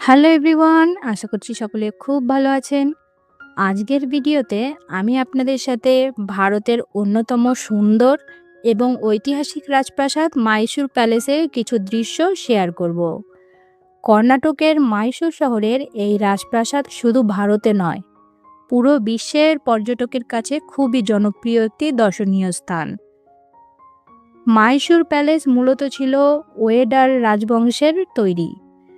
Hello everyone, আশা করছি সকলে খুব ভালো আছেন। আজকের ভিডিওতে আমি আপনাদের সাথে ভারতের অন্যতম সুন্দর এবং ঐতিহাসিক রাজপ্রাসাদ মাইসুর প্যালেসের কিছু দৃশ্য শেয়ার করব। কর্ণাটকের মাইসুর শহরের এই রাজপ্রাসাদ শুধু ভারতে নয়, পুরো বিশ্বের পর্যটকের কাছে খুবই জনপ্রিয় একটি দর্শনীয় স্থান। মাইসুর প্যালেস মূলত ছিল ওয়েডার রাজবংশের তৈরি।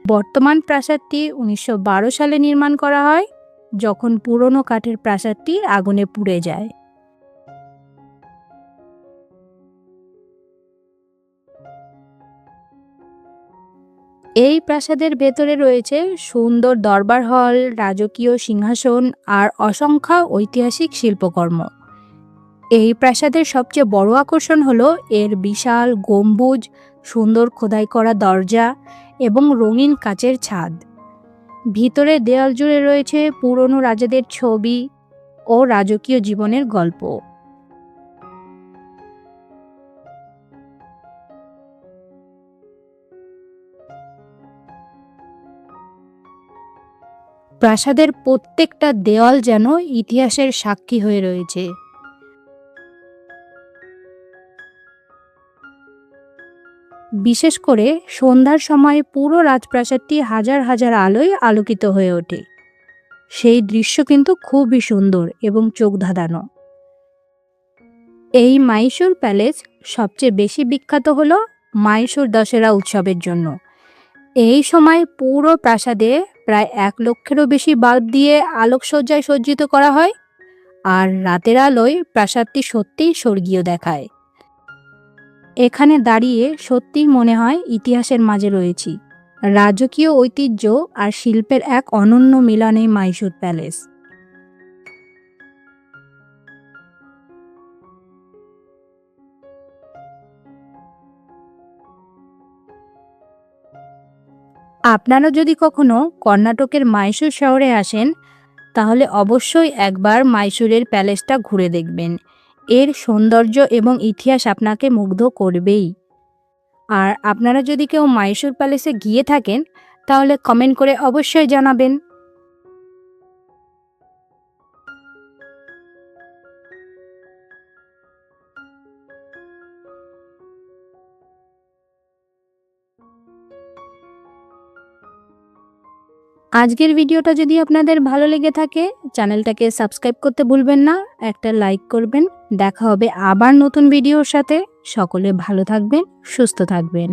বর্তমান প্রাসাদটি ১৯১২ সালে নির্মাণ করা হয়, যখন পুরনো কাঠের প্রাসাদটি আগুনে পুড়ে যায়। এই প্রাসাদের ভেতরে রয়েছে সুন্দর দরবার হল, রাজকীয় সিংহাসন আর অসংখ্য ঐতিহাসিক শিল্পকর্ম। এই প্রাসাদের সবচেয়ে বড় আকর্ষণ হলো এর বিশাল গম্বুজ, সুন্দর খোদাই করা দরজা এবং রঙিন কাচের ছাদ। ভিতরে দেয়াল জুড়ে রয়েছে পুরনো রাজাদের ছবি ও রাজকীয় জীবনের গল্প। প্রাসাদের প্রত্যেকটা দেওয়াল যেন ইতিহাসের সাক্ষী হয়ে রয়েছে। বিশেষ করে সন্ধ্যার সময় পুরো রাজপ্রাসাদটি হাজার হাজার আলোয় আলোকিত হয়ে ওঠে। সেই দৃশ্য কিন্তু খুবই সুন্দর এবং চোখ ধাঁধানো। এই মাইসুর প্যালেস সবচেয়ে বেশি বিখ্যাত হলো মাইসুর দশেরা উৎসবের জন্য। এই সময় পুরো প্রাসাদে প্রায় ১ লক্ষেরও বেশি বাল্ব দিয়ে আলোকসজ্জায় সজ্জিত করা হয়, আর রাতের আলোয় প্রাসাদটি সত্যিই স্বর্গীয় দেখায়। এখানে দাঁড়িয়ে সত্যিই মনে হয় ইতিহাসের মাঝে রয়েছি। রাজকীয় ঐতিহ্য আর শিল্পের এক অনন্য মিলন এই মাইসুর প্যালেস। আপনারা যদি কখনো কর্ণাটকের মাইসুর শহরে আসেন, তাহলে অবশ্যই একবার মাইসুরের প্যালেসটা ঘুরে দেখবেন। এর সৌন্দর্য এবং ইতিহাস আপনাকে মুগ্ধ করবেই। আর আপনারা যদি কেউ মাইসুর প্যালেসে গিয়ে থাকেন, তাহলে কমেন্ট করে অবশ্যই জানাবেন। আজকের ভিডিওটা যদি আপনাদের ভালো লেগে থাকে, চ্যানেলটাকে সাবস্ক্রাইব করতে ভুলবেন না, একটা লাইক করবেন। দেখা হবে আবার নতুন ভিডিওর সাথে। সকলে ভালো থাকবেন, সুস্থ থাকবেন।